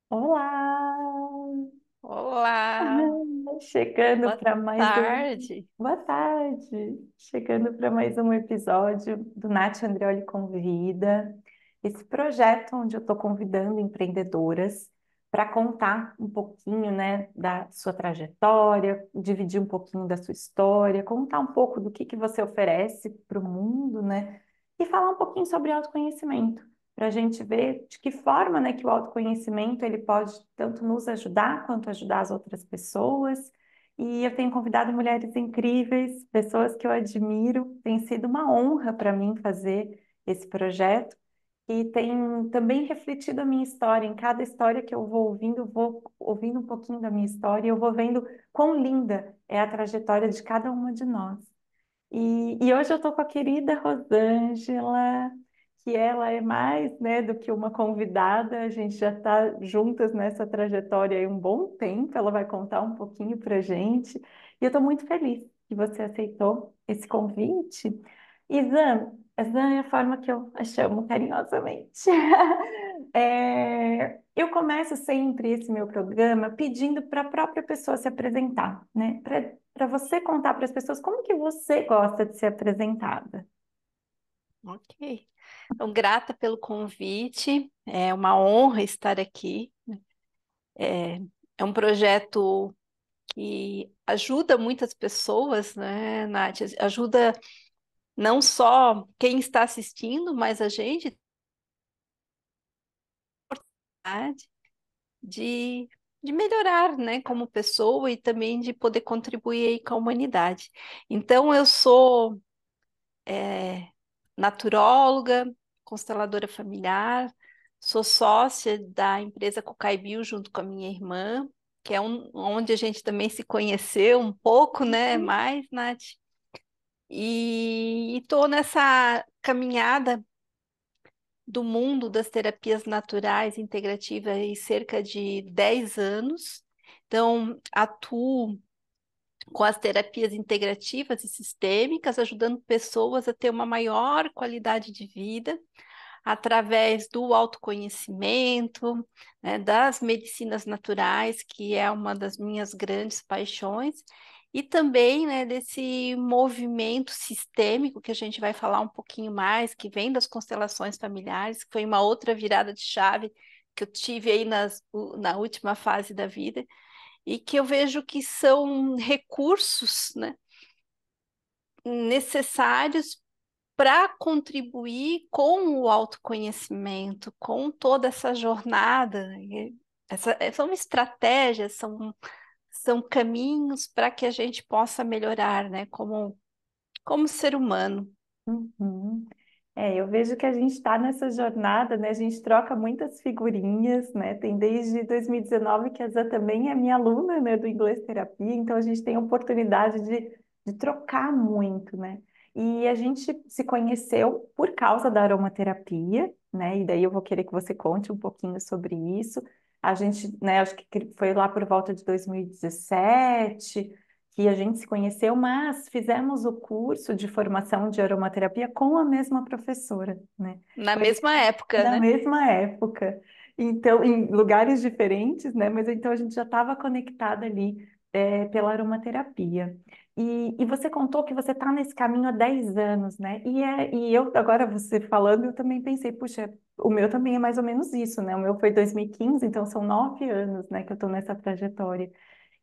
Olá! Olá, Chegando boa para mais um. tarde. Boa tarde! Chegando para mais um episódio do Nath Andreoli Convida, esse projeto onde eu estou convidando empreendedoras para contar um pouquinho, né, da sua trajetória, dividir um pouquinho da sua história, contar um pouco do que você oferece para o mundo, né, e falar um pouquinho sobre autoconhecimento para a gente ver de que forma, né, que o autoconhecimento ele pode tanto nos ajudar quanto ajudar as outras pessoas. E eu tenho convidado mulheres incríveis, pessoas que eu admiro. Tem sido uma honra para mim fazer esse projeto e tem também refletido a minha história. Em cada história que eu vou ouvindo um pouquinho da minha história e eu vou vendo quão linda é a trajetória de cada uma de nós. E hoje eu estou com a querida Rosângela, que ela é mais, né, do que uma convidada, a gente já está juntas nessa trajetória aí um bom tempo, ela vai contar um pouquinho para gente, e eu estou muito feliz que você aceitou esse convite. E Zan é a forma que eu a chamo carinhosamente. Eu começo sempre esse meu programa pedindo para a própria pessoa se apresentar, né? Para você contar para as pessoas como que você gosta de ser apresentada. Ok. Então, grata pelo convite. É uma honra estar aqui. É, é um projeto que ajuda muitas pessoas, né, Nath? Ajuda não só quem está assistindo, mas a gente tá? de, de melhorar, né, como pessoa e também de poder contribuir aí com a humanidade. Então, eu sou naturóloga, consteladora familiar, sou sócia da empresa Cocaibio junto com a minha irmã, que é onde a gente também se conheceu um pouco, né, mais, Nath. E estou nessa caminhada do mundo das terapias naturais integrativas há cerca de 10 anos. Então, atuo com as terapias integrativas e sistêmicas, ajudando pessoas a ter uma maior qualidade de vida através do autoconhecimento, né, das medicinas naturais, que é uma das minhas grandes paixões, e também, né, desse movimento sistêmico que a gente vai falar um pouquinho mais, que vem das constelações familiares, que foi uma outra virada de chave que eu tive aí na última fase da vida, e que eu vejo que são recursos, né, necessários para contribuir com o autoconhecimento, com toda essa jornada. São estratégias, são caminhos para que a gente possa melhorar, né, como ser humano. Uhum. Eu vejo que a gente está nessa jornada, né? A gente troca muitas figurinhas, né? Tem desde 2019 que a Zé também é minha aluna, né, do Inglês Terapia, então a gente tem a oportunidade de trocar muito, né? E a gente se conheceu por causa da aromaterapia, né? E daí eu vou querer que você conte um pouquinho sobre isso. A gente, né, acho que foi lá por volta de 2017 que a gente se conheceu, mas fizemos o curso de formação de aromaterapia com a mesma professora, né? Na Foi mesma época, na né? mesma época. Então, em lugares diferentes, né? Mas então a gente já estava conectada ali, pela aromaterapia. E você contou que você está nesse caminho há 10 anos, né? E eu, agora você falando, eu também pensei, puxa, o meu também é mais ou menos isso, né? O meu foi 2015, então são 9 anos, né, que eu estou nessa trajetória.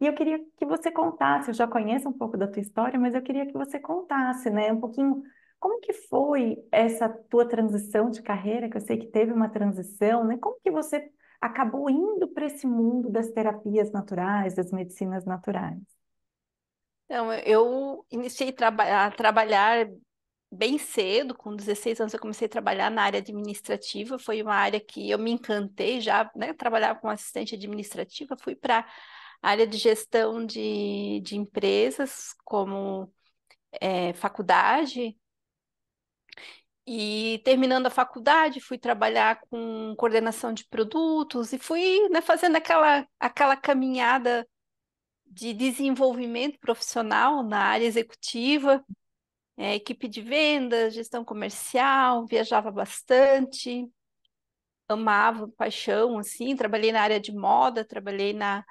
E eu queria que você contasse, eu já conheço um pouco da tua história, mas eu queria que você contasse, né, um pouquinho como que foi essa tua transição de carreira, que eu sei que teve uma transição, né? Como que você acabou indo para esse mundo das terapias naturais, das medicinas naturais? Então, eu iniciei a trabalhar bem cedo, com 16 anos eu comecei a trabalhar na área administrativa, foi uma área que eu me encantei já, né? Trabalhava como assistente administrativa, fui para a área de gestão de empresas, como faculdade, e terminando a faculdade, fui trabalhar com coordenação de produtos e fui, né, fazendo aquela caminhada de desenvolvimento profissional na área executiva, equipe de vendas, gestão comercial, viajava bastante. amava, paixão, assim, trabalhei na área de moda, trabalhei na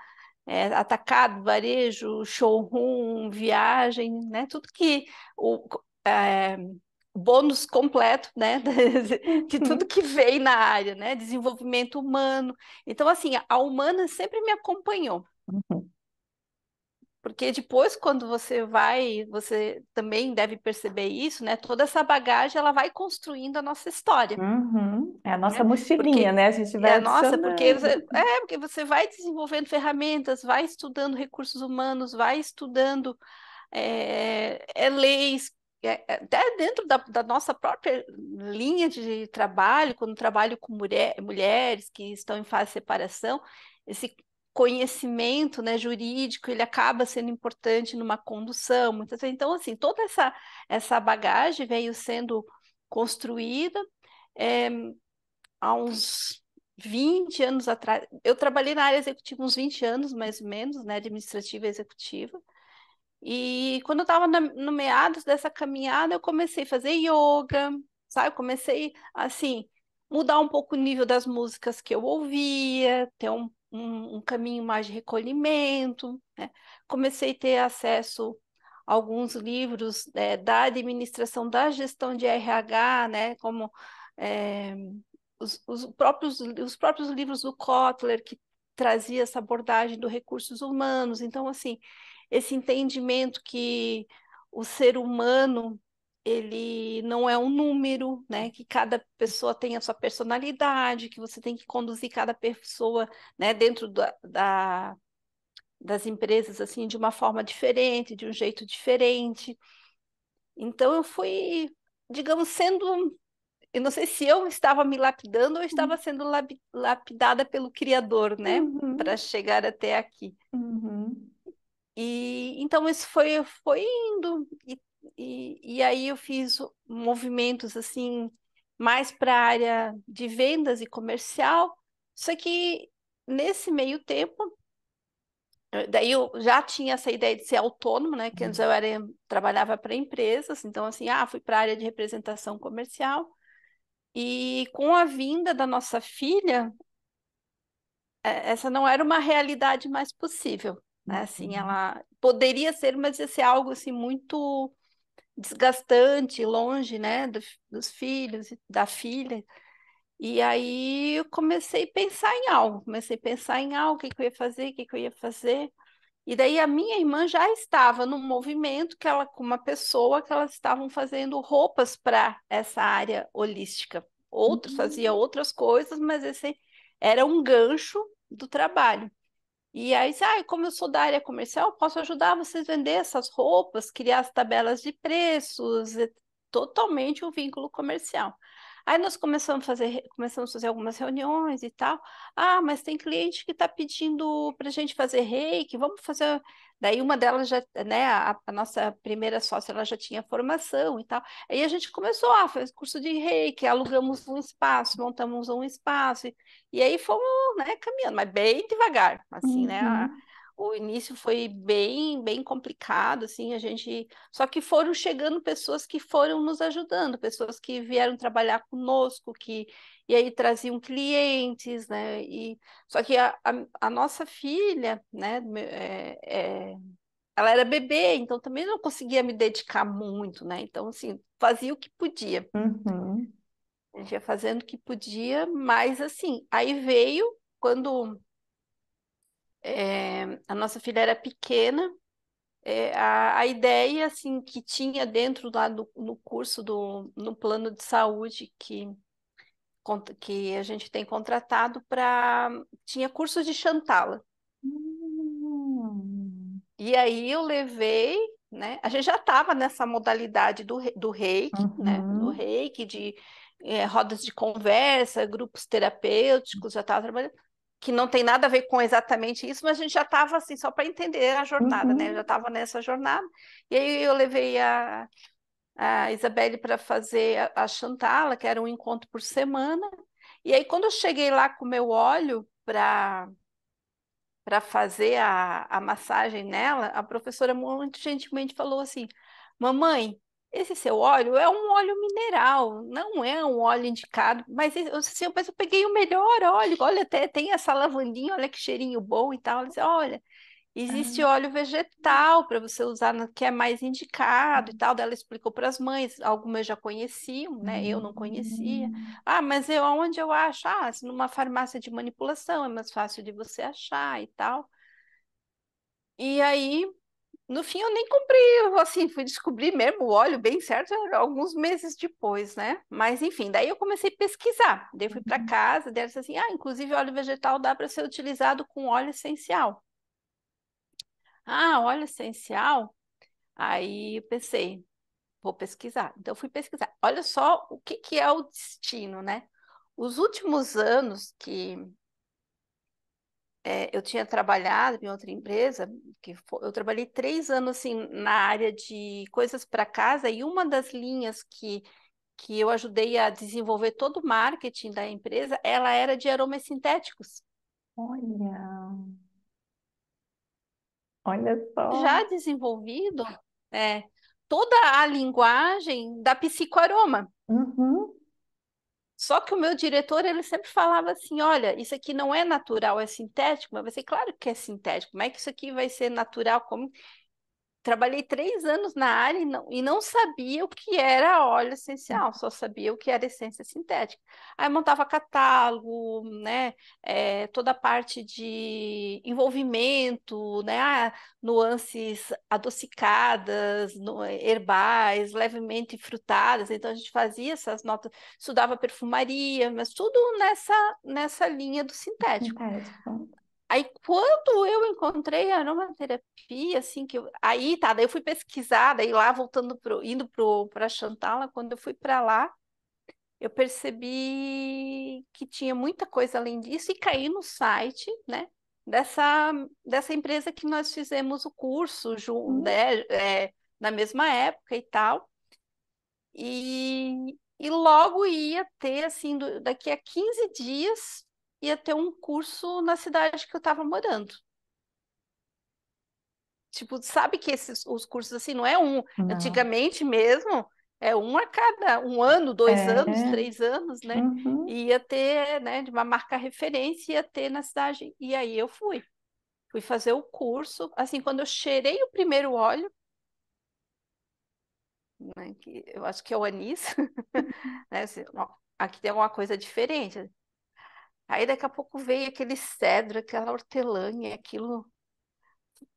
atacado, varejo, showroom, viagem, né? Tudo que o é, bônus completo, né? De tudo Uhum. que vem na área, né? Desenvolvimento humano. Então, assim, a humana sempre me acompanhou. Uhum. Porque depois, quando você vai, você também deve perceber isso, né? Toda essa bagagem, ela vai construindo a nossa história, Uhum. É a nossa né? mochilinha, Porque né? A gente vai nossa, porque adicionando. porque você vai desenvolvendo ferramentas, vai estudando recursos humanos, vai estudando leis, até dentro da nossa própria linha de trabalho, quando trabalho com mulheres que estão em fase de separação, esse conhecimento, né, jurídico, ele acaba sendo importante numa condução, muitas vezes. Então, assim, toda essa bagagem veio sendo construída. é, Há uns 20 anos atrás, eu trabalhei na área executiva uns 20 anos, mais ou menos, né, administrativa e executiva. E quando eu estava no meados dessa caminhada, eu comecei a fazer yoga, sabe? Eu comecei, assim, mudar um pouco o nível das músicas que eu ouvia, ter um caminho mais de recolhimento, né? Comecei a ter acesso a alguns livros, da administração da gestão de RH, né? Como é, os próprios livros do Kotler, que trazia essa abordagem dos recursos humanos. Então, assim, esse entendimento que o ser humano ele não é um número, né? Que cada pessoa tem a sua personalidade, que você tem que conduzir cada pessoa, né, dentro das empresas assim de uma forma diferente, de um jeito diferente. Então eu fui, digamos, sendo, eu não sei se eu estava me lapidando ou estava sendo lapidada pelo Criador, né, para Uhum. chegar até aqui. Uhum. E então isso foi indo, e aí eu fiz movimentos assim mais para a área de vendas e comercial. Só que nesse meio tempo, daí eu já tinha essa ideia de ser autônomo, né? Que antes eu trabalhava para empresas, então assim, fui para a área de representação comercial. E com a vinda da nossa filha, essa não era uma realidade mais possível, né? Assim, Uhum. ela poderia ser, mas ia ser algo assim muito desgastante, longe, né, dos filhos, da filha. E aí eu comecei a pensar em algo, o que que eu ia fazer, o que que eu ia fazer. E daí a minha irmã já estava num movimento que ela, com uma pessoa que elas estavam fazendo roupas para essa área holística. Outros fazia Uhum. outras coisas, mas esse era um gancho do trabalho. E aí, como eu sou da área comercial, eu posso ajudar vocês a vender essas roupas, criar as tabelas de preços, totalmente um vínculo comercial. Aí nós começamos a fazer algumas reuniões e tal. Mas tem cliente que está pedindo para a gente fazer reiki, vamos fazer. Daí uma delas já, né, a nossa primeira sócia, ela já tinha formação e tal. Aí a gente começou a fazer curso de reiki, alugamos um espaço, montamos um espaço, e aí fomos, né, caminhando, mas bem devagar, assim, né? Uhum. O início foi bem, bem complicado, assim, só que foram chegando pessoas que foram nos ajudando, pessoas que vieram trabalhar conosco, e aí traziam clientes, né? Só que a nossa filha, né, ela era bebê, então também não conseguia me dedicar muito, né? Então, assim, fazia o que podia. Uhum. A gente ia fazendo o que podia, mas assim, aí veio quando a nossa filha era pequena, a ideia assim que tinha dentro lá no curso no plano de saúde que a gente tem contratado para tinha cursos de Chantala. Uhum. E aí eu levei, né? A gente já estava nessa modalidade do reiki, né? Do Uhum. reiki, de rodas de conversa, grupos terapêuticos, já estava trabalhando, que não tem nada a ver com exatamente isso, mas a gente já estava assim, só para entender a jornada, né? Eu já Uhum. estava nessa jornada. E aí eu levei a Isabelle para fazer a Chantala, que era um encontro por semana. E aí, quando eu cheguei lá com o meu óleo para fazer a massagem nela, a professora muito gentilmente falou assim: Mamãe, esse seu óleo é um óleo mineral, não é um óleo indicado, mas assim, mas eu peguei o melhor óleo, olha, até tem essa lavandinha, olha que cheirinho bom e tal. Ela disse, olha, existe Ah, óleo vegetal para você usar, que é mais indicado e tal. Daí ela explicou para as mães, algumas já conheciam, né? Eu não conhecia. hum, Ah, mas eu, onde eu acho? Ah, numa farmácia de manipulação é mais fácil de você achar e tal. E aí, no fim, eu nem comprei, eu, assim, fui descobrir mesmo o óleo bem certo alguns meses depois, né? Mas enfim, daí eu comecei a pesquisar. Daí eu fui para casa, daí ela disse assim: ah, inclusive óleo vegetal dá para ser utilizado com óleo essencial. Ah, óleo essencial? Aí eu pensei, vou pesquisar. Então eu fui pesquisar. Olha só o que que é o destino, né? Os últimos anos que eu tinha trabalhado em outra empresa, eu trabalhei 3 anos assim na área de coisas para casa, e uma das linhas que eu ajudei a desenvolver todo o marketing da empresa, ela era de aromas sintéticos. olha, olha só. Já desenvolvido é, toda a linguagem da psicoaroma. Uhum. Só que o meu diretor, ele sempre falava assim, olha, isso aqui não é natural, é sintético, mas vai ser claro que é sintético. Como é que isso aqui vai ser natural? Como trabalhei 3 anos na área e não sabia o que era óleo essencial, só sabia o que era essência sintética. Aí eu montava catálogo, né, toda a parte de envolvimento, né, nuances adocicadas, herbais, levemente frutadas. Então a gente fazia essas notas, estudava perfumaria, mas tudo nessa linha do sintético. Sintético. Aí, quando eu encontrei a aromaterapia, assim, aí tá, daí eu fui pesquisar, daí lá voltando indo para Chantala, quando eu fui para lá, eu percebi que tinha muita coisa além disso e caí no site, né, dessa, dessa empresa que nós fizemos o curso, Hum. né, na mesma época e tal. E logo ia ter, assim, daqui a 15 dias, ia ter um curso na cidade que eu estava morando. Tipo, sabe que os cursos assim não é um, Não. antigamente mesmo, é um a cada 1 ano, 2 anos, É. 3 anos, né? Uhum. E ia ter, né, de uma marca referência, ia ter na cidade. E aí eu fui fazer o curso. Assim, quando eu cheirei o primeiro óleo, né, que eu acho que é o anis, né? Assim, ó, aqui tem alguma coisa diferente. Aí daqui a pouco veio aquele cedro, aquela hortelã, e aquilo,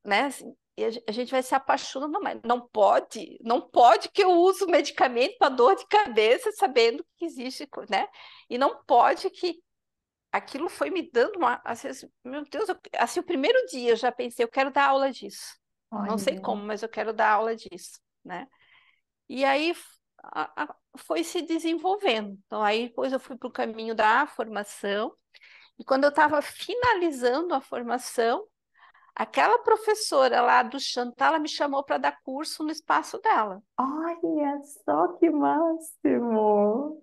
né? Assim, e a gente vai se apaixonando, mas não pode que eu use medicamento para dor de cabeça, sabendo que existe, né? E não pode que aquilo foi me dando assim, meu Deus, assim, o primeiro dia eu já pensei, eu quero dar aula disso. Não sei Olha. como, mas eu quero dar aula disso, né? E aí foi se desenvolvendo. Então aí depois eu fui para o caminho da formação, e quando eu estava finalizando a formação, aquela professora lá do Chantal, ela me chamou para dar curso no espaço dela. Olha só que máximo.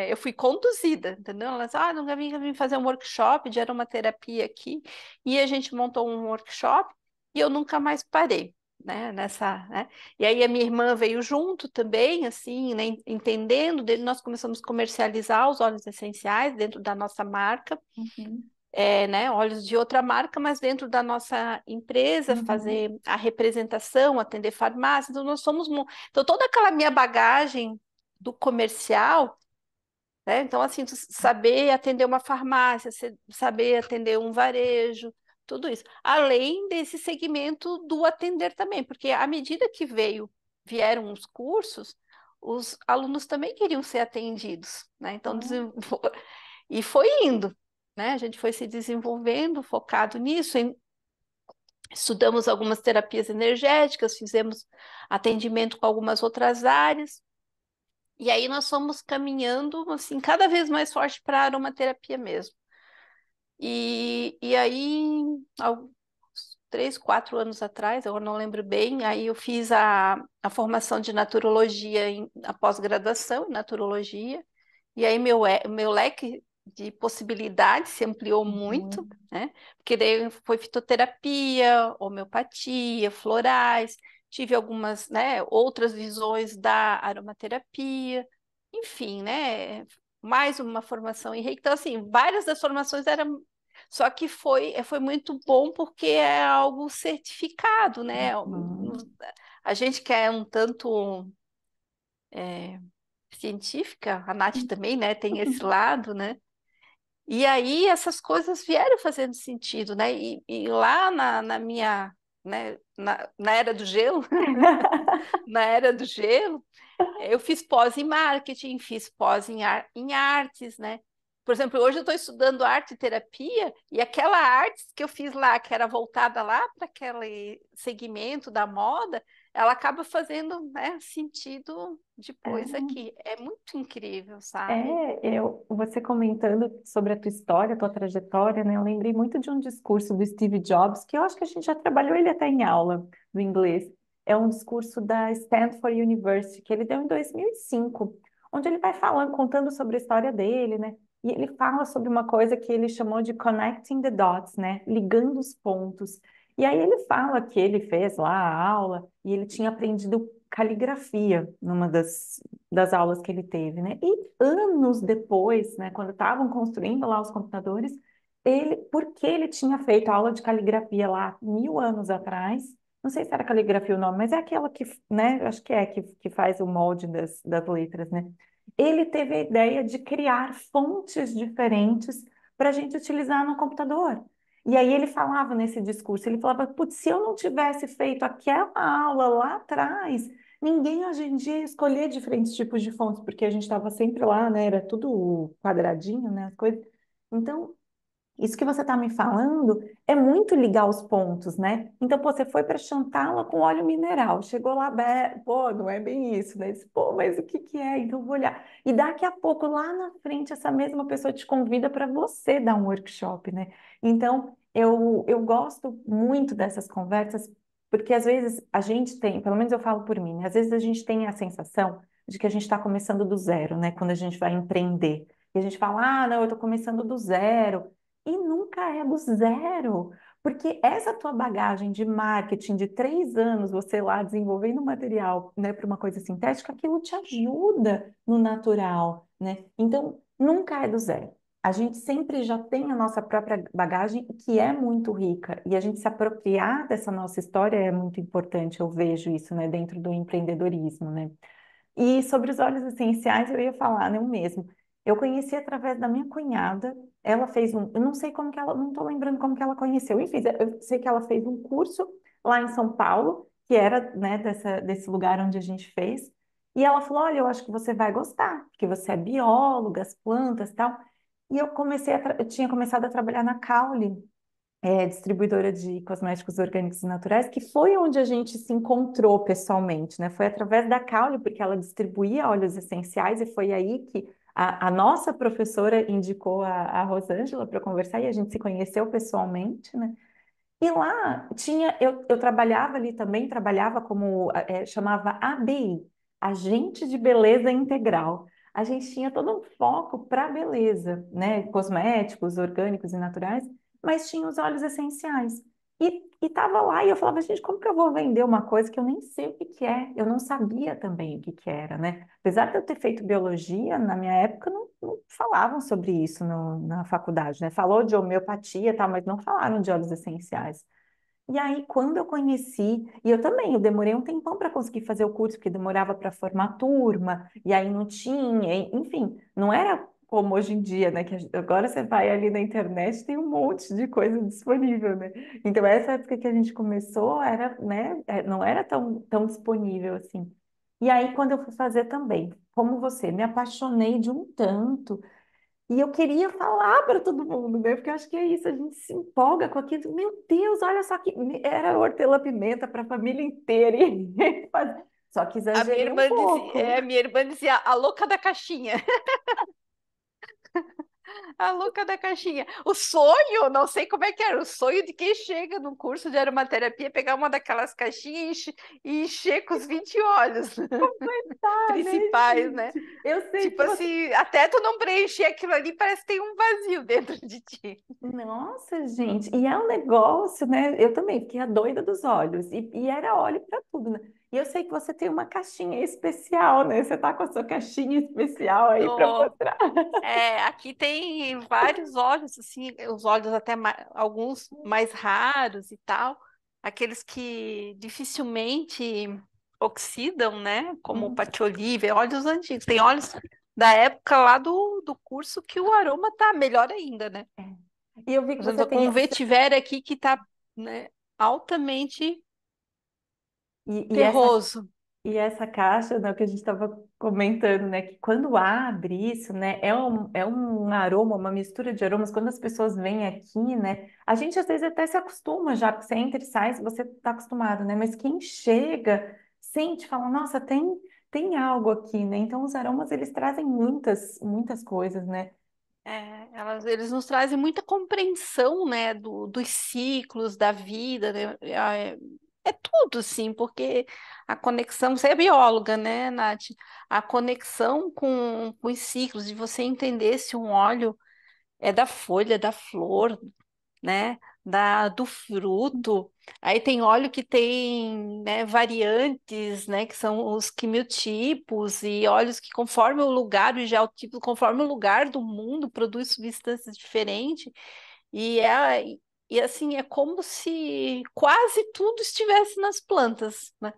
Eu fui conduzida, entendeu? Ela disse, ah, nunca vim fazer um workshop de aromaterapia aqui. E a gente montou um workshop e eu nunca mais parei, né? Né? E aí a minha irmã veio junto também, assim, né? Entendendo dele, nós começamos a comercializar os óleos essenciais dentro da nossa marca. Uhum. Né, óleos de outra marca, mas dentro da nossa empresa, Uhum. fazer a representação, atender farmácia. Então, nós somos. Então, toda aquela minha bagagem do comercial, né? Então, assim, saber atender uma farmácia, saber atender um varejo, tudo isso. Além desse segmento do atender também, porque à medida que vieram os cursos, os alunos também queriam ser atendidos, né? Então, Ah, e foi indo, né? A gente foi se desenvolvendo, focado nisso. Estudamos algumas terapias energéticas, fizemos atendimento com algumas outras áreas. E aí nós fomos caminhando, assim, cada vez mais forte para a aromaterapia mesmo. E aí, há uns 3, 4 anos atrás, eu não lembro bem, aí eu fiz a formação de naturologia, a pós-graduação em naturologia. E aí meu leque de possibilidades se ampliou muito, muito. né? Porque daí foi fitoterapia, homeopatia, florais. tive algumas, né, outras visões da aromaterapia, enfim, né, mais uma formação em Reiki. Então, assim, várias das formações eram. Só que foi muito bom porque é algo certificado, né? Hum. A gente que é um tanto científica, a Nath também, né, tem esse lado, né? E aí essas coisas vieram fazendo sentido, né? E lá na minha, né, na era do gelo, na era do gelo, eu fiz pós em marketing, fiz pós em artes, né? Por exemplo, hoje eu estou estudando arte e terapia, e aquela arte que eu fiz lá, que era voltada lá para aquele segmento da moda, ela acaba fazendo, né, sentido depois aqui. É muito incrível, sabe? Você comentando sobre a tua história, a tua trajetória, né? Eu lembrei muito de um discurso do Steve Jobs, que eu acho que a gente já trabalhou ele até em aula do inglês. É um discurso da Stanford University, que ele deu em 2005, onde ele vai falando, contando sobre a história dele, né? E ele fala sobre uma coisa que ele chamou de connecting the dots, né? Ligando os pontos. E aí ele fala que ele fez lá a aula e ele tinha aprendido caligrafia numa das aulas que ele teve, né? E anos depois, né, quando estavam construindo lá os computadores, porque ele tinha feito aula de caligrafia lá 1000 anos atrás, não sei se era caligrafia o nome, mas é aquela que, né, acho que que faz o molde das letras, né? Ele teve a ideia de criar fontes diferentes para a gente utilizar no computador. E aí ele falava nesse discurso, ele falava, putz, se eu não tivesse feito aquela aula lá atrás, ninguém hoje em dia ia escolher diferentes tipos de fontes, porque a gente estava sempre lá, né? Era tudo quadradinho, né? As coisas. Então, isso que você está me falando é muito ligar os pontos, né? Então, pô, você foi para Chantala com óleo mineral, chegou lá, pô, não é bem isso, né? Disse, pô, mas o que que é? Então, eu vou olhar. E daqui a pouco, lá na frente, essa mesma pessoa te convida para você dar um workshop, né? Então, eu gosto muito dessas conversas, porque às vezes a gente tem, pelo menos eu falo por mim, né? Às vezes a gente tem a sensação de que a gente está começando do zero, né? Quando a gente vai empreender. E a gente fala, ah, não, eu estou começando do zero. E nunca é do zero, porque essa tua bagagem de marketing de 3 anos, você lá desenvolvendo material, né, para uma coisa sintética, aquilo te ajuda no natural, né? Então, nunca é do zero. A gente sempre já tem a nossa própria bagagem, que é muito rica, e a gente se apropriar dessa nossa história é muito importante, eu vejo isso, né, dentro do empreendedorismo, né? E sobre os óleos essenciais, eu ia falar, né, o mesmo. Eu conheci através da minha cunhada. Ela fez eu não sei como que ela, não estou lembrando como que ela conheceu. Enfim, eu sei que ela fez um curso lá em São Paulo, que era, né, desse lugar onde a gente fez. E ela falou: Olha, eu acho que você vai gostar, porque você é bióloga, as plantas e tal. E eu tinha começado a trabalhar na Caule, distribuidora de cosméticos orgânicos e naturais, que foi onde a gente se encontrou pessoalmente, né? Foi através da Caule, porque ela distribuía óleos essenciais, e foi aí que a nossa professora indicou a Rosângela para conversar, e a gente se conheceu pessoalmente, né? E lá tinha, eu trabalhava ali também, trabalhava como, chamava ABI, Agente de Beleza Integral. A gente tinha todo um foco para beleza, né? Cosméticos, orgânicos e naturais, mas tinha os óleos essenciais. E tava lá, e eu falava, gente, como que eu vou vender uma coisa que eu nem sei o que que é? Eu não sabia também o que que era, né? Apesar de eu ter feito biologia, na minha época não falavam sobre isso na faculdade, né? Falou de homeopatia e tal, mas não falaram de óleos essenciais. E aí, quando eu conheci, e eu também, eu demorei um tempão para conseguir fazer o curso, porque demorava para formar turma, e aí não tinha, enfim, não era como hoje em dia, né? Que agora você vai ali na internet, tem um monte de coisa disponível, né? Então, essa época que a gente começou, era, né, não era tão disponível assim. E aí, quando eu fui fazer também, como você, me apaixonei de um tanto. E eu queria falar para todo mundo, né? Porque eu acho que é isso, a gente se empolga com aquilo. Meu Deus, olha só que era hortelã-pimenta para a família inteira. Só que A minha exagerei um irmã dizia, pouco. minha irmã dizia a louca da caixinha. A louca da caixinha. O sonho, não sei como é que era, o sonho de quem chega no curso de aromaterapia é pegar uma daquelas caixinhas e encher com os 20 óleos Tá, né, principais, né? gente? Eu sei Tipo que você. assim, até tu não preencher aquilo ali, parece que tem um vazio dentro de ti. Nossa, gente, e é um negócio, né? Eu também fiquei a doida dos olhos, e era óleo para tudo, né? E eu sei que você tem uma caixinha especial, né? Você tá com a sua caixinha especial aí para Tô- mostrar. aqui tem vários óleos, assim, os óleos até alguns mais raros e tal, aqueles que dificilmente oxidam, né? Como o Hum, patchouli, óleos antigos. Tem óleos da época lá do curso que o aroma tá melhor ainda, né? é. E eu vi que Por você exemplo, com tem. um vetiver aqui que tá, né, altamente E essa terroso. E essa caixa, né, que a gente estava comentando, né, que quando abre isso, né, é um aroma, uma mistura de aromas. Quando as pessoas vêm aqui, né, a gente às vezes até se acostuma já, porque você entra e sai, você está acostumado, né, mas quem chega, sente, fala, nossa, tem algo aqui, né? Então os aromas, eles trazem muitas coisas, né? Eles nos trazem muita compreensão, né, dos ciclos da vida, né? É tudo, sim, porque a conexão, você é bióloga, né, Nath? A conexão com os ciclos, de você entender se um óleo é da folha, da flor, né? Do fruto. Aí tem óleo que tem, né, variantes, né? Que são os quimiotipos e óleos que conforme o lugar, o geotipo, conforme o lugar do mundo, produz substâncias diferentes. E e assim, é como se quase tudo estivesse nas plantas, né?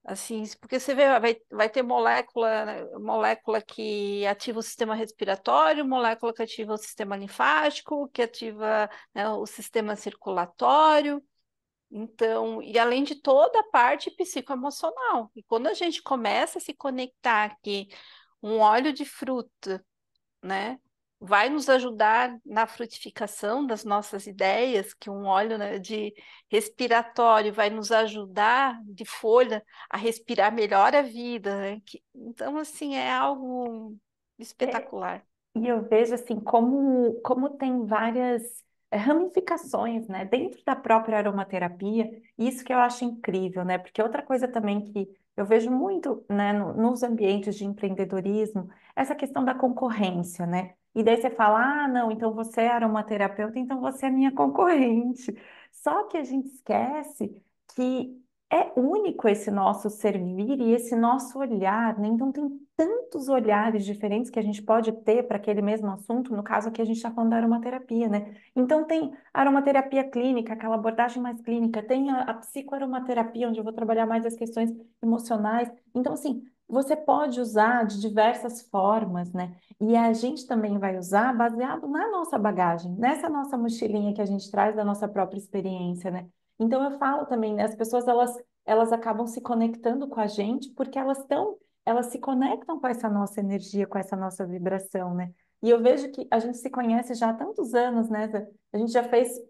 Assim, porque você vê, vai ter molécula, né, molécula que ativa o sistema respiratório, molécula que ativa o sistema linfático, que ativa, né, o sistema circulatório. Então, e além de toda a parte psicoemocional. E quando a gente começa a se conectar que um óleo de fruta, né? Vai nos ajudar na frutificação das nossas ideias, que um óleo, né, de respiratório vai nos ajudar de folha a respirar melhor a vida, né? Então, assim, é algo espetacular. E eu vejo assim como tem várias ramificações, né, dentro da própria aromaterapia, isso que eu acho incrível, né? Porque outra coisa também que eu vejo muito, né, nos ambientes de empreendedorismo, essa questão da concorrência, né? E daí você fala, ah, não, então você é aromaterapeuta, então você é minha concorrente. Só que a gente esquece que é único esse nosso servir e esse nosso olhar, né? Então tem tantos olhares diferentes que a gente pode ter para aquele mesmo assunto, no caso aqui a gente está falando da aromaterapia, né? Então tem a aromaterapia clínica, aquela abordagem mais clínica, tem a psicoaromaterapia, onde eu vou trabalhar mais as questões emocionais. Então, assim, você pode usar de diversas formas, né? E a gente também vai usar baseado na nossa bagagem, nessa nossa mochilinha que a gente traz da nossa própria experiência, né? Então eu falo também, né, as pessoas elas acabam se conectando com a gente porque elas se conectam com essa nossa energia, com essa nossa vibração, né? E eu vejo que a gente se conhece já há tantos anos, né? Zé? A gente já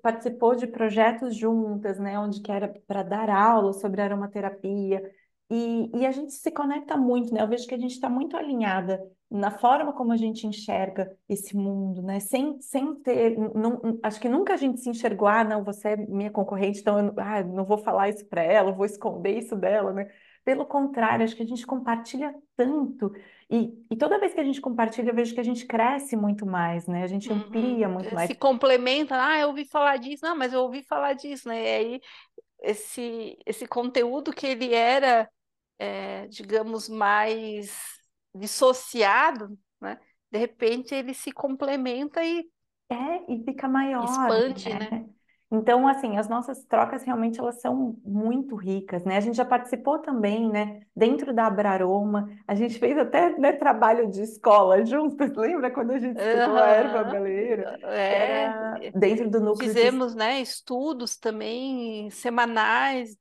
participou de projetos juntas, né? Onde que era para dar aula sobre aromaterapia. E a gente se conecta muito, né? Eu vejo que a gente está muito alinhada na forma como a gente enxerga esse mundo, né? Sem ter, acho que nunca a gente se enxergou, ah, não, você é minha concorrente, então não vou falar isso para ela, eu vou esconder isso dela, né? Pelo contrário, acho que a gente compartilha tanto. E toda vez que a gente compartilha, eu vejo que a gente cresce muito mais, né? A gente Uhum. amplia muito mais. Se complementa, eu ouvi falar disso, não, mas eu ouvi falar disso, né? E aí, esse conteúdo que ele era, digamos, mais dissociado, né? De repente ele se complementa e E fica maior, expande, né? né? Então, assim, as nossas trocas realmente elas são muito ricas, né? A gente já participou também, né? Dentro da Abraroma, a gente fez até, né, trabalho de escola juntos. Lembra quando a gente estudou a erva Aham. baleeira? É, Era dentro do núcleo de fizemos, né, estudos também semanais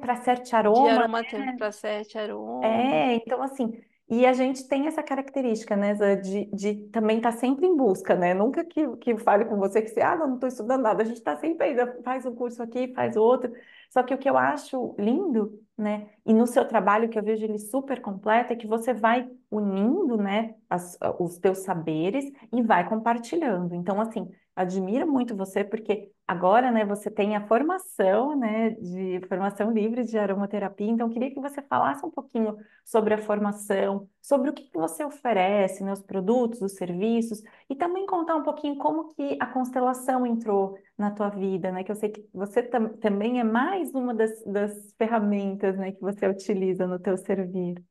para Sete de Aroma. aromaterapia para sete aromas. Então assim, e a gente tem essa característica, né, Zé, de também estar sempre em busca, né? Nunca que fale com você que você, não estou estudando nada, a gente está sempre ainda, faz um curso aqui, faz outro. Só que o que eu acho lindo, né? E no seu trabalho, que eu vejo ele super completo, é que você vai unindo, né, os teus saberes e vai compartilhando. Então, assim, admiro muito você, porque agora, né, você tem a formação, né, de formação livre de aromaterapia. Então, eu queria que você falasse um pouquinho sobre a formação, sobre o que que você oferece, né, os produtos, os serviços, e também contar um pouquinho como que a constelação entrou na tua vida, né? Que eu sei que você também é mais uma das ferramentas, né, que você utiliza no teu servir.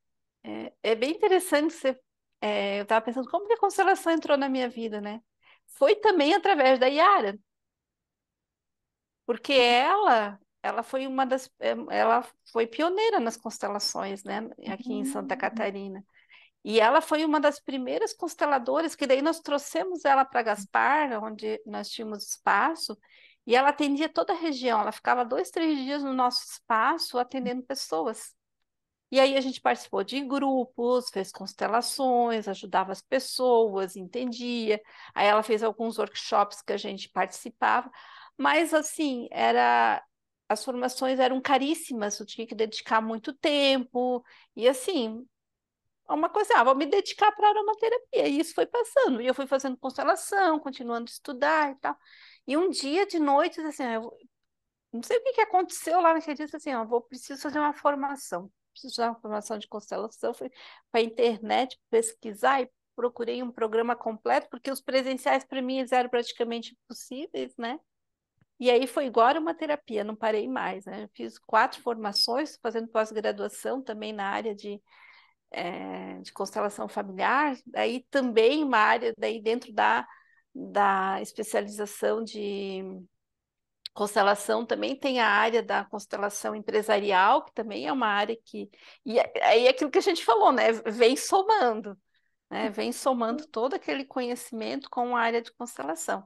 É bem interessante eu estava pensando como que a constelação entrou na minha vida, né? Foi também através da Yara, porque ela foi ela foi pioneira nas constelações, né? Aqui em Santa Hum, Catarina. E ela foi uma das primeiras consteladoras, que daí nós trouxemos ela para Gaspar, onde nós tínhamos espaço, e ela atendia toda a região. Ela ficava 2, 3 dias no nosso espaço atendendo pessoas. E aí a gente participou de grupos, fez constelações, ajudava as pessoas, entendia. Aí ela fez alguns workshops que a gente participava, mas assim, as formações eram caríssimas, eu tinha que dedicar muito tempo, e assim, uma coisa, vou me dedicar para a aromaterapia. E isso foi passando. E eu fui fazendo constelação, continuando a estudar e tal. E um dia de noite, assim, eu não sei o que que aconteceu lá naquele dia, assim, preciso fazer uma formação. Preciso fazer uma formação de constelação. Fui para a internet pesquisar e procurei um programa completo, porque os presenciais para mim eles eram praticamente impossíveis, né? E aí foi igual uma terapia, não parei mais, né? Eu fiz 4 formações, fazendo pós-graduação também na área de constelação familiar, aí também uma área daí dentro da especialização de constelação também tem a área da constelação empresarial, que também é uma área que. E aí é aquilo que a gente falou, né? Vem somando, né? Vem somando todo aquele conhecimento com a área de constelação.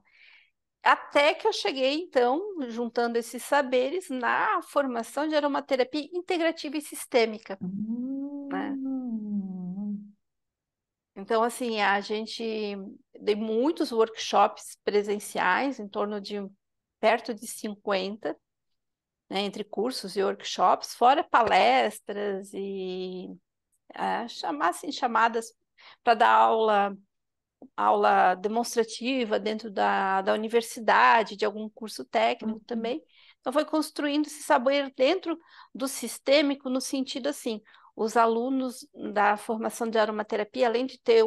Até que eu cheguei, então, juntando esses saberes na formação de aromaterapia integrativa e sistêmica, né? hum, Então, assim, a gente dei muitos workshops presenciais, em torno de perto de 50, né, entre cursos e workshops, fora palestras e assim, chamadas para dar aula demonstrativa dentro da universidade, de algum curso técnico uhum, também. Então, foi construindo esse saber dentro do sistêmico, no sentido assim, os alunos da formação de aromaterapia, além de ter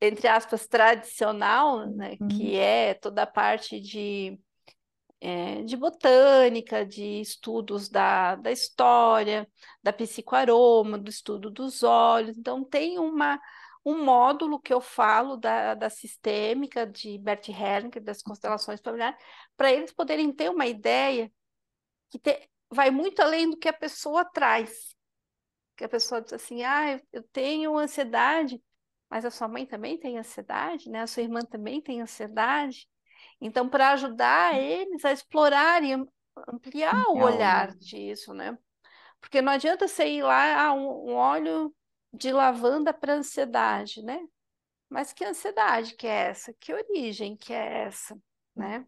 entre aspas, tradicional, né, que uhum, é toda a parte de botânica, de estudos da história, da psicoaroma, do estudo dos olhos. Então, tem um módulo que eu falo da sistêmica de Bert Hellinger, das constelações familiares, para eles poderem ter uma ideia vai muito além do que a pessoa traz. Que a pessoa diz assim, eu tenho ansiedade, mas a sua mãe também tem ansiedade, né? A sua irmã também tem ansiedade. Então, para ajudar eles a explorarem, ampliar o olhar legal. disso, né? Porque não adianta você ir lá, um óleo de lavanda para ansiedade, né? Mas que ansiedade que é essa? Que origem que é essa, né?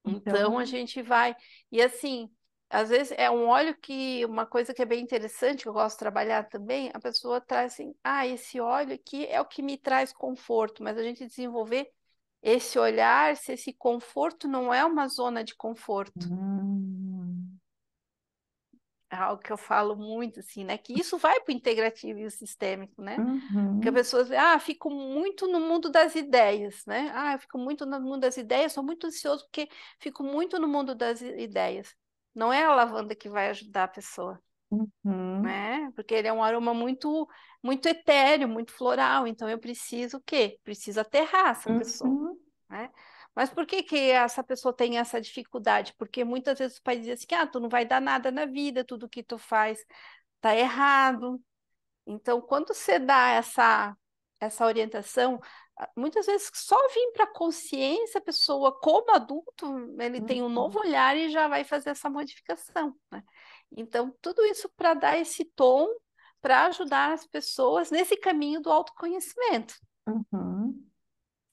Então a Então, gente vai. E assim, às vezes é um óleo que uma coisa que é bem interessante, que eu gosto de trabalhar também, a pessoa traz assim, esse óleo aqui é o que me traz conforto, mas a gente desenvolver esse olhar, se esse conforto não é uma zona de conforto. hum, É algo que eu falo muito, assim, né? Que isso vai para o integrativo e o sistêmico, né? Porque a uhum, pessoa diz, fico muito no mundo das ideias, né? Eu fico muito no mundo das ideias, sou muito ansioso porque fico muito no mundo das ideias. Não é a lavanda que vai ajudar a pessoa, uhum, né? Porque ele é um aroma muito, muito etéreo, muito floral. Então eu preciso o quê? Preciso aterrar essa pessoa, uhum, né? Mas por que que essa pessoa tem essa dificuldade? Porque muitas vezes os pais dizem assim, tu não vai dar nada na vida, tudo que tu faz tá errado. Então, quando você dá essa orientação, muitas vezes só vir para a consciência, a pessoa, como adulto, ele tem um novo uhum, olhar e já vai fazer essa modificação, né? Então, tudo isso para dar esse tom, para ajudar as pessoas nesse caminho do autoconhecimento. uhum.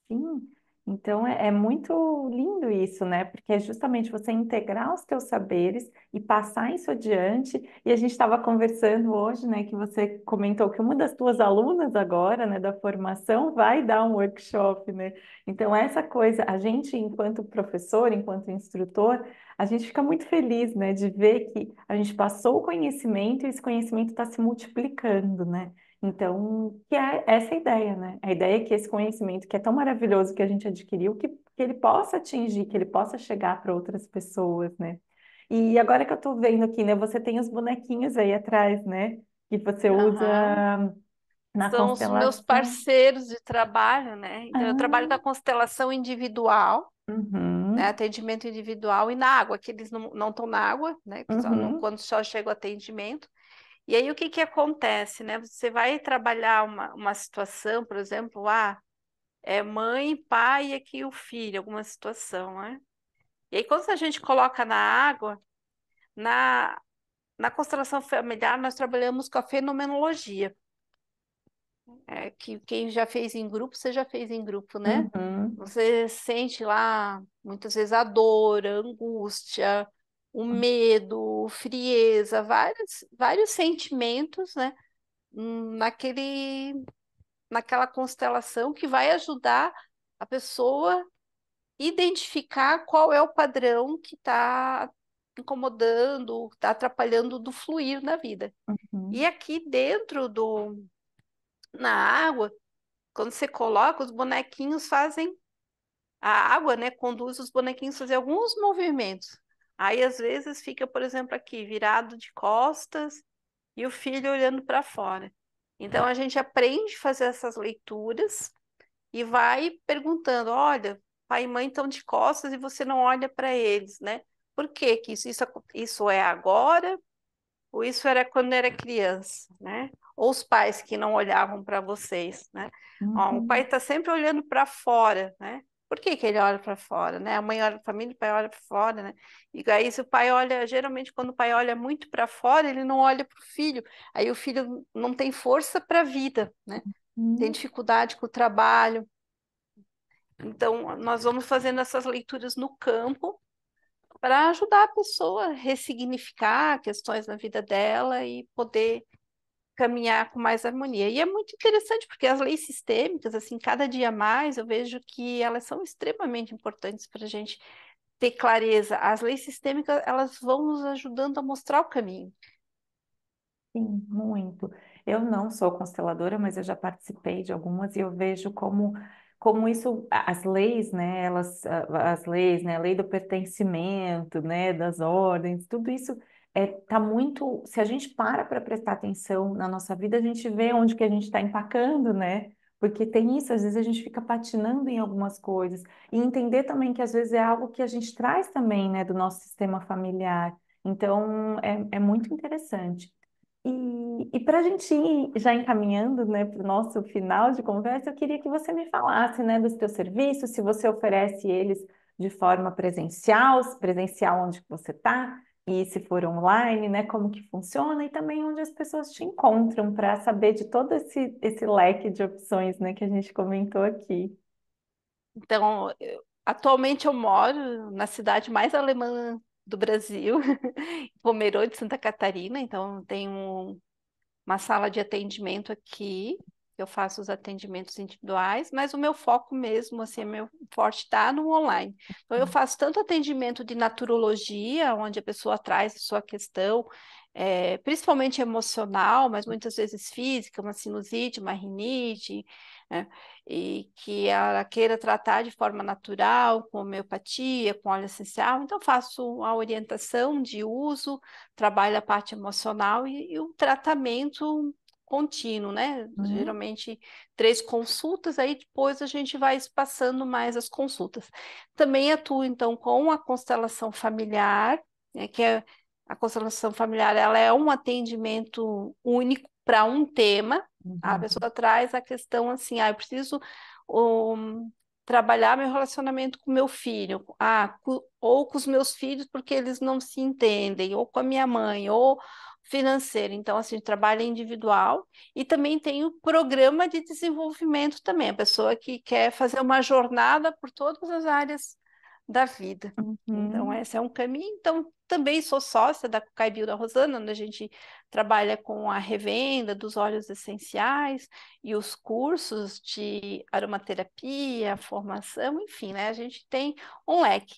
Sim. Então é muito lindo isso, né? Porque é justamente você integrar os teus saberes e passar isso adiante. E a gente estava conversando hoje, né, que você comentou que uma das tuas alunas agora, né, da formação, vai dar um workshop, né? Então essa coisa, a gente, enquanto professor, enquanto instrutor, a gente fica muito feliz, né, de ver que a gente passou o conhecimento e esse conhecimento está se multiplicando, né? Então, que é essa a ideia, né? A ideia é que esse conhecimento que é tão maravilhoso que a gente adquiriu, que ele possa atingir, que ele possa chegar para outras pessoas, né? E agora que eu estou vendo aqui, né? Você tem os bonequinhos aí atrás, né? Que você usa Aham. na São os meus constelação. parceiros de trabalho, né? Então, eu trabalho com Ah, a constelação individual, né? uhum, Atendimento individual e na água, que eles não estão na água, né? Que só uhum, quando só chega o atendimento. E aí, o que que acontece, né? Você vai trabalhar uma situação, por exemplo, é mãe, pai e aqui o filho, alguma situação, né? E aí, quando a gente coloca na água, na, na constelação familiar, nós trabalhamos com a fenomenologia. Que quem já fez em grupo, você já fez em grupo, né? uhum, Você sente lá muitas vezes a dor, a angústia, o medo, frieza, vários sentimentos, né? Naquela constelação que vai ajudar a pessoa identificar qual é o padrão que está incomodando, está atrapalhando do fluir na vida. E uhum, aqui na água, quando você coloca, os bonequinhos fazem, a água, né, conduz os bonequinhos a fazer alguns movimentos. Aí, às vezes, fica, por exemplo, aqui, virado de costas e o filho olhando para fora. Então, a gente aprende a fazer essas leituras e vai perguntando: olha, pai e mãe estão de costas e você não olha para eles, né? Por que que isso é agora? Ou isso era quando era criança, né? Ou os pais que não olhavam para vocês, né? Ó, o pai uhum, está sempre olhando para fora, né? Por que que ele olha para fora, né? A mãe olha para a família, o pai olha para fora, né? E aí se o pai olha, geralmente quando o pai olha muito para fora, ele não olha para o filho. Aí o filho não tem força para a vida, né? Tem uhum. dificuldade com o trabalho. Então, nós vamos fazendo essas leituras no campo para ajudar a pessoa a ressignificar questões na vida dela e poder caminhar com mais harmonia. E é muito interessante porque as leis sistêmicas, assim, cada dia mais eu vejo que elas são extremamente importantes para a gente ter clareza. As leis sistêmicas, elas vão nos ajudando a mostrar o caminho. Sim, muito. Eu não sou consteladora, mas eu já participei de algumas e eu vejo como isso, as leis, né, as leis, né, a lei do pertencimento, né, das ordens, tudo isso tá muito, se a gente para prestar atenção na nossa vida, a gente vê onde que a gente está empacando, né, porque tem isso, às vezes a gente fica patinando em algumas coisas e entender também que às vezes é algo que a gente traz também, né, do nosso sistema familiar. Então, é muito interessante. E para a gente ir já encaminhando, né, para o nosso final de conversa, eu queria que você me falasse, né, dos teus serviços, se você oferece eles de forma presencial, se presencial onde que você está, e se for online, né, como que funciona, e também onde as pessoas te encontram para saber de todo esse leque de opções, né, que a gente comentou aqui. Então, atualmente eu moro na cidade mais alemã do Brasil, Pomerode, Santa Catarina, então tenho uma sala de atendimento aqui. Eu faço os atendimentos individuais, mas o meu foco mesmo, assim, meu forte está no online. Então, eu faço tanto atendimento de naturologia, onde a pessoa traz a sua questão, principalmente emocional, mas muitas vezes física, uma sinusite, uma rinite, né? E que ela queira tratar de forma natural, com homeopatia, com óleo essencial. Então, faço a orientação de uso, trabalho a parte emocional e o tratamento contínuo, né? Uhum, Geralmente 3 consultas, aí depois a gente vai espaçando mais as consultas. Também atuo, então, com a constelação familiar, né, a constelação familiar, ela é um atendimento único para um tema. A uhum, pessoa traz a questão assim, eu preciso um, trabalhar meu relacionamento com meu filho, ou com os meus filhos porque eles não se entendem, ou com a minha mãe, ou financeira. Então, assim, trabalho individual e também tem o programa de desenvolvimento também, a pessoa que quer fazer uma jornada por todas as áreas da vida. Então, Uhum, esse é um caminho. Então, também sou sócia da Cucai Bio da Rosana, onde a gente trabalha com a revenda dos óleos essenciais e os cursos de aromaterapia, formação, enfim, né? A gente tem um leque.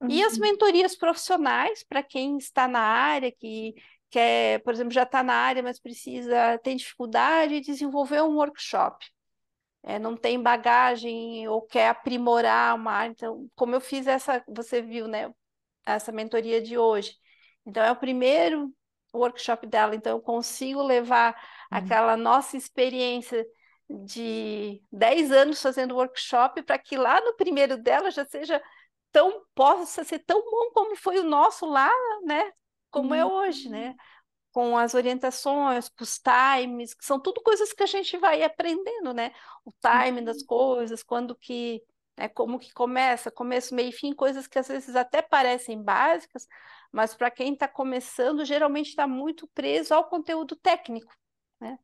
E as uhum, mentorias profissionais, para quem está na área, que quer, por exemplo, já está na área, mas precisa, tem dificuldade de desenvolver um workshop, não tem bagagem ou quer aprimorar uma área. Então, como eu fiz essa, você viu, né, essa mentoria de hoje. Então, é o primeiro workshop dela, então eu consigo levar uhum, aquela nossa experiência de 10 anos fazendo workshop para que lá no primeiro dela já seja tão, possa ser tão bom como foi o nosso lá, né? Como é uhum, hoje, né? Com as orientações, com os times, que são tudo coisas que a gente vai aprendendo, né? O time das uhum. coisas, quando que, né, como que começa, começo, meio e fim, coisas que às vezes até parecem básicas, mas para quem está começando, geralmente está muito preso ao conteúdo técnico, né?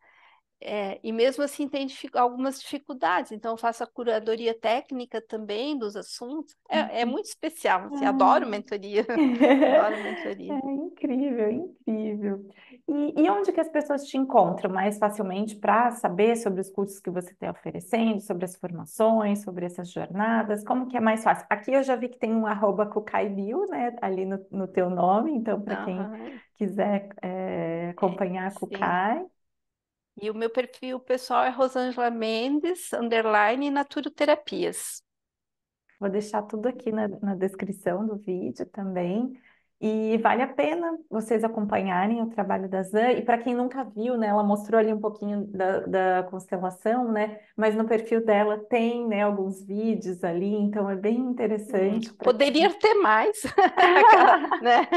E mesmo assim tem algumas dificuldades, então eu faço a curadoria técnica também dos assuntos. É muito especial, assim, adoro Ai. mentoria, adoro mentoria. É incrível, incrível. E onde que as pessoas te encontram mais facilmente para saber sobre os cursos que você está oferecendo, sobre as formações, sobre essas jornadas? Como que é mais fácil? Aqui eu já vi que tem um arroba Cucaibio, né, ali no teu nome, então para quem Aham, quiser acompanhar a sim. Cucai, E o meu perfil pessoal é Rosângela Mendes, underline Naturoterapias. vou deixar tudo aqui na descrição do vídeo também. E vale a pena vocês acompanharem o trabalho da Zan. E para quem nunca viu, né, ela mostrou ali um pouquinho da constelação, né? Mas no perfil dela tem, né, alguns vídeos ali, então é bem interessante para quem. Poderia ter mais, aquela, né?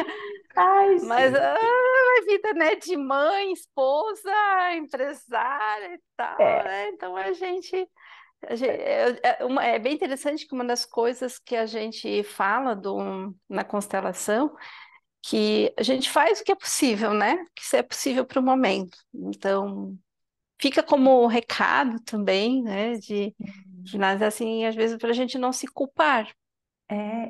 Ai, Mas sim. a vida, né, de mãe, esposa, empresária e tal, É, né? Então é bem interessante que uma das coisas que a gente fala na constelação, que a gente faz o que é possível, né? Que isso é possível para o momento. Então, fica como recado também, né? Mas assim, às vezes para a gente não se culpar.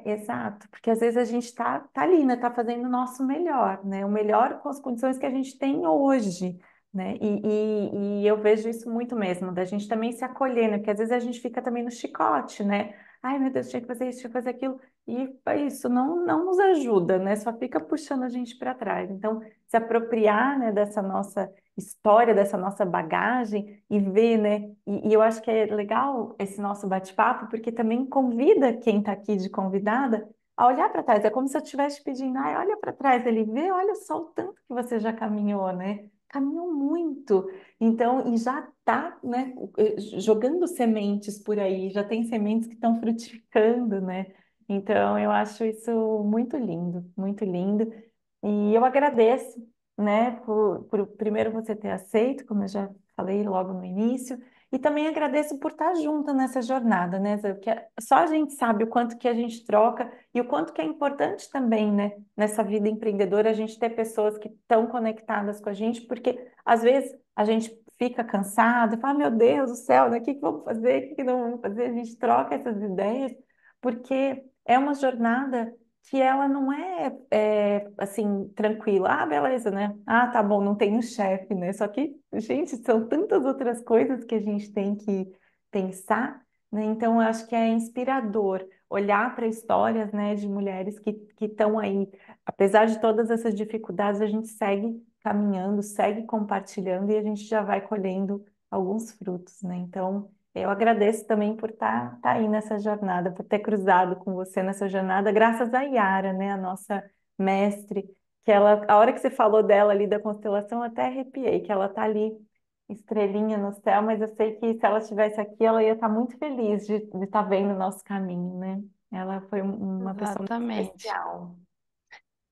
exato, porque às vezes a gente tá ali, né? Tá fazendo o nosso melhor, né? O melhor com as condições que a gente tem hoje, né? E eu vejo isso muito mesmo, da gente também se acolher, né? Porque às vezes a gente fica também no chicote, né? Ai, meu Deus, tinha que fazer isso, tinha que fazer aquilo. E isso não nos ajuda, né? Só fica puxando a gente para trás. Então, se apropriar, né, dessa nossa história, dessa nossa bagagem e ver, né? E eu acho que é legal esse nosso bate-papo, porque também convida quem está aqui de convidada a olhar para trás. É como se eu estivesse pedindo, ai, olha para trás ali, vê, olha só o tanto que você já caminhou, né? Caminhou muito. Então, e já está, né, jogando sementes por aí, já tem sementes que estão frutificando, né? Então, eu acho isso muito lindo, muito lindo. E eu agradeço, né, por primeiro você ter aceito, como eu já falei logo no início, e também agradeço por estar junto nessa jornada, né, Zé? Porque só a gente sabe o quanto que a gente troca e o quanto que é importante também, né, nessa vida empreendedora, a gente ter pessoas que estão conectadas com a gente, porque às vezes a gente fica cansado e fala, meu Deus do céu, né, o que que vamos fazer, o que que não vamos fazer? A gente troca essas ideias, porque é uma jornada que ela não é assim, tranquila. Ah, beleza, né? Ah, tá bom, não tem um chefe, né? Só que, gente, são tantas outras coisas que a gente tem que pensar, né? Então, eu acho que é inspirador olhar para histórias, né, de mulheres que estão aí. Apesar de todas essas dificuldades, a gente segue caminhando, segue compartilhando e a gente já vai colhendo alguns frutos, né? Então, eu agradeço também por estar aí nessa jornada, por ter cruzado com você nessa jornada, graças a Yara, né, a nossa mestre, que ela, a hora que você falou dela ali da constelação, eu até arrepiei, que ela tá ali, estrelinha no céu, mas eu sei que se ela estivesse aqui, ela ia estar muito feliz de estar vendo o nosso caminho, né? Ela foi uma pessoa muito Exatamente, especial.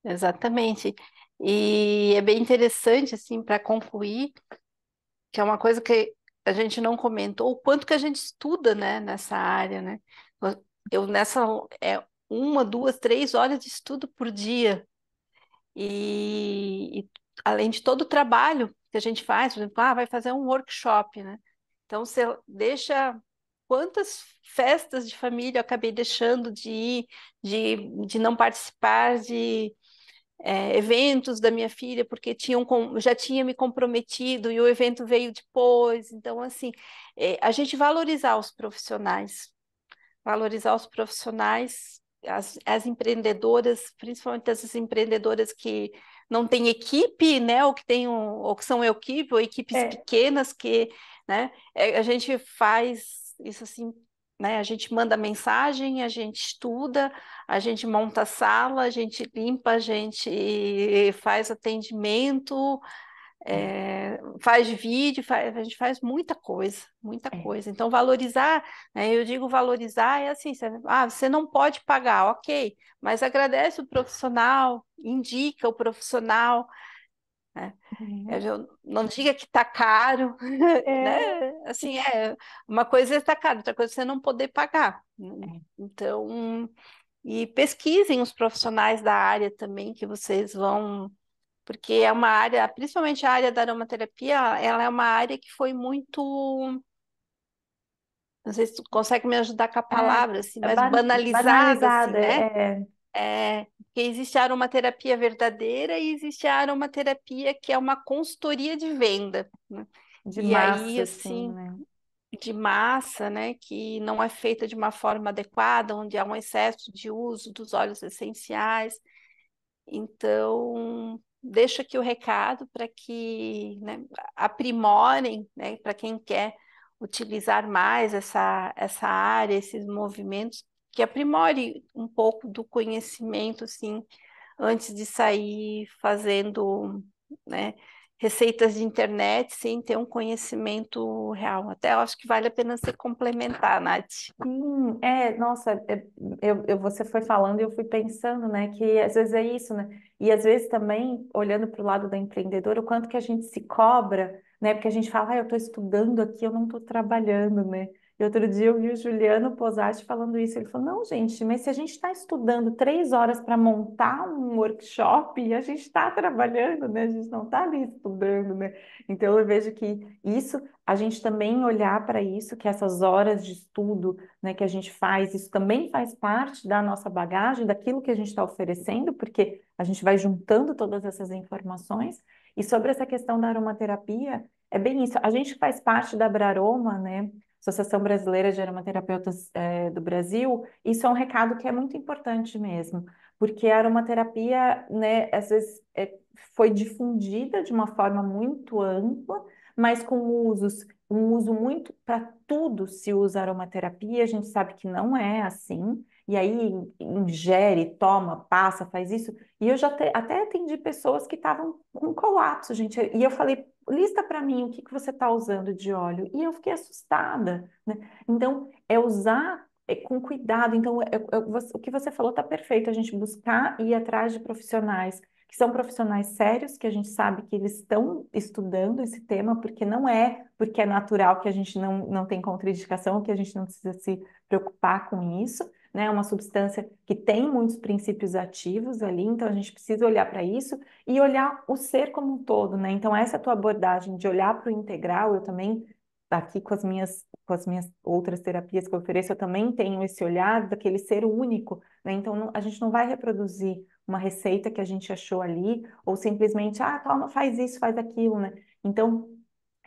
exatamente. E é bem interessante, assim, para concluir, que é uma coisa que a gente não comentou, o quanto que a gente estuda, né, nessa área, né? Eu nessa, é 1, 2, 3 horas de estudo por dia. E além de todo o trabalho que a gente faz, por exemplo, vai fazer um workshop, né? Então, você deixa quantas festas de família eu acabei deixando de ir, de não participar de eventos da minha filha, porque já tinha me comprometido e o evento veio depois. Então, assim, a gente valorizar os profissionais, as empreendedoras, principalmente essas empreendedoras que não têm equipe, né, ou que têm ou que são equipe, ou equipes É, pequenas que, né, a gente faz isso assim, né, a gente manda mensagem, a gente estuda, a gente monta a sala, a gente limpa, a gente faz atendimento, faz vídeo, a gente faz muita coisa, muita é. coisa. Então, valorizar, né, eu digo valorizar é assim, você não pode pagar, ok, mas agradece o profissional, indica o profissional, né? Não diga que está caro, né? É, Assim, uma coisa é estar caro, outra coisa é você não poder pagar. é. Então, e pesquisem os profissionais da área também que vocês vão, porque é uma área, principalmente a área da aromaterapia, ela é uma área que foi muito, não sei se tu consegue me ajudar com a palavra, assim, É mais banalizada, assim, banalizada, né? Porque existe a aromaterapia verdadeira e existe a aromaterapia que é uma consultoria de venda, né? de E aí, massa, assim, assim, né? de massa, né, que não é feita de uma forma adequada, onde há um excesso de uso dos óleos essenciais. Então, deixo aqui o recado para que, né, aprimorem, né, para quem quer utilizar mais essa área, esses movimentos, que aprimore um pouco do conhecimento, assim, antes de sair fazendo, né, receitas de internet sem ter um conhecimento real. Até eu acho que vale a pena se complementar, Nath. Sim, nossa, você foi falando e eu fui pensando, né, que às vezes é isso, né, e às vezes também, olhando para o lado da empreendedora, o quanto que a gente se cobra, né, porque a gente fala, eu estou estudando aqui, eu não estou trabalhando, né, e outro dia eu vi o Juliano Posati falando isso, ele falou, não, gente, mas se a gente está estudando 3 horas para montar um workshop, a gente está trabalhando, né, a gente não está ali estudando, né, então eu vejo que isso, a gente também olhar para isso, que essas horas de estudo, né, que a gente faz, isso também faz parte da nossa bagagem, daquilo que a gente está oferecendo, porque a gente vai juntando todas essas informações. E sobre essa questão da aromaterapia, é bem isso. A gente faz parte da Abraroma, né, Associação Brasileira de Aromaterapeutas, do Brasil. Isso é um recado que é muito importante mesmo, porque a aromaterapia, né, às vezes foi difundida de uma forma muito ampla, mas com um uso muito para tudo se usa aromaterapia, a gente sabe que não é assim, e aí ingere, toma, passa, faz isso. E eu já até atendi pessoas que estavam com colapso, gente. E eu falei, lista para mim o que que você está usando de óleo. E eu fiquei assustada, né? Então, é usar com cuidado. Então, o que você falou está perfeito, a gente buscar e ir atrás de profissionais que são profissionais sérios, que a gente sabe que eles estão estudando esse tema, porque não é porque é natural que a gente não tem contraindicação, que a gente não precisa se preocupar com isso, né? É uma substância que tem muitos princípios ativos ali, então a gente precisa olhar para isso e olhar o ser como um todo, né? Então, essa tua abordagem de olhar para o integral, eu também, aqui com as minhas outras terapias que eu ofereço, eu também tenho esse olhar daquele ser único, né? Então, a gente não vai reproduzir uma receita que a gente achou ali, ou simplesmente, toma, faz isso, faz aquilo, né? Então,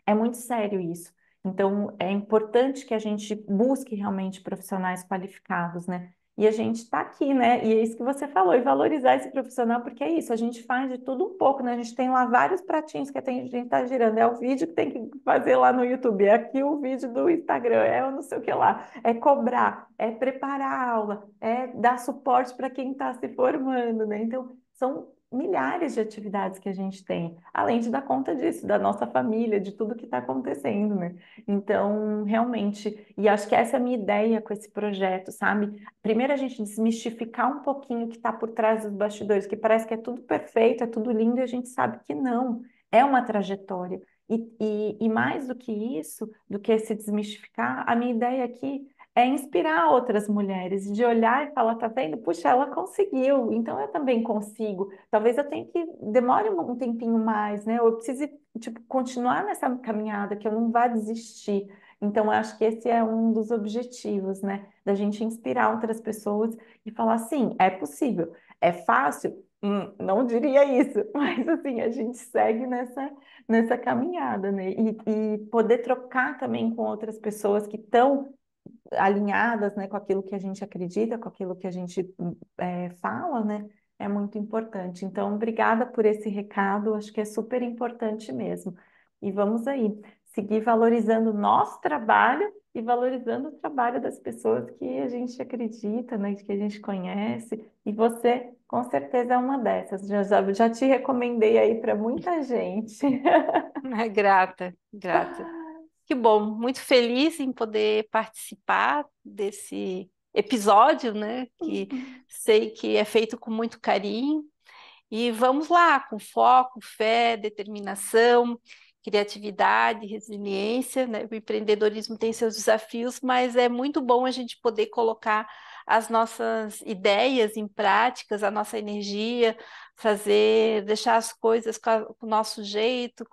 é muito sério isso. Então, é importante que a gente busque realmente profissionais qualificados, né? E a gente está aqui, né? E é isso que você falou, e valorizar esse profissional, porque é isso, a gente faz de tudo um pouco, né? A gente tem lá vários pratinhos que a gente está girando. É o vídeo que tem que fazer lá no YouTube, é aqui o vídeo do Instagram, é o não sei o que lá, é cobrar, é preparar a aula, é dar suporte para quem está se formando, né? Então, são milhares de atividades que a gente tem, além de dar conta disso, da nossa família, de tudo que está acontecendo, né? Então, realmente, e acho que essa é a minha ideia com esse projeto, sabe? Primeiro a gente desmistificar um pouquinho o que está por trás dos bastidores, que parece que é tudo perfeito, é tudo lindo, e a gente sabe que não, é uma trajetória. E mais do que isso, do que se desmistificar, a minha ideia aqui é inspirar outras mulheres, de olhar e falar, tá vendo? Puxa, ela conseguiu, então eu também consigo. Talvez eu tenha que demore um tempinho mais, né? Ou eu precise, tipo, continuar nessa caminhada, que eu não vá desistir. Então, eu acho que esse é um dos objetivos, né? Da gente inspirar outras pessoas e falar assim, é possível. É fácil? Não diria isso, mas assim, a gente segue nessa caminhada, né? E poder trocar também com outras pessoas que estão alinhadas, né, com aquilo que a gente acredita, com aquilo que a gente fala, né, é muito importante. Então, obrigada por esse recado, acho que é super importante mesmo. E vamos aí, seguir valorizando o nosso trabalho e valorizando o trabalho das pessoas que a gente acredita, né, que a gente conhece. E você, com certeza, é uma dessas. Já te recomendei aí para muita gente. Grata, grata. Que bom, muito feliz em poder participar desse episódio, né? Que sei que é feito com muito carinho. E vamos lá, com foco, fé, determinação, criatividade, resiliência, né? O empreendedorismo tem seus desafios, mas é muito bom a gente poder colocar as nossas ideias em práticas, a nossa energia, fazer, deixar as coisas com o nosso jeito,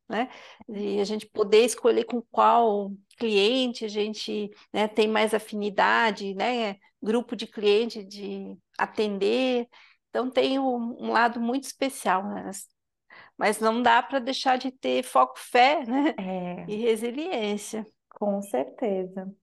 né? E a gente poder escolher com qual cliente a gente, né, tem mais afinidade, né? Grupo de cliente de atender. Então tem um lado muito especial, né? Mas não dá para deixar de ter foco, fé, né? É, E resiliência. com certeza.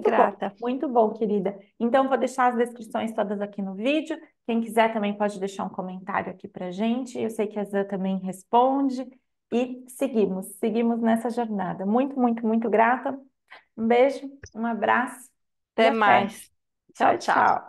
Grata. Muito bom, querida. Então, vou deixar as descrições todas aqui no vídeo. Quem quiser também pode deixar um comentário aqui pra gente. Eu sei que a Zã também responde. E seguimos nessa jornada. Muito, muito, muito grata. Um beijo, um abraço e Até até. mais. Tchau, Tchau, tchau. tchau.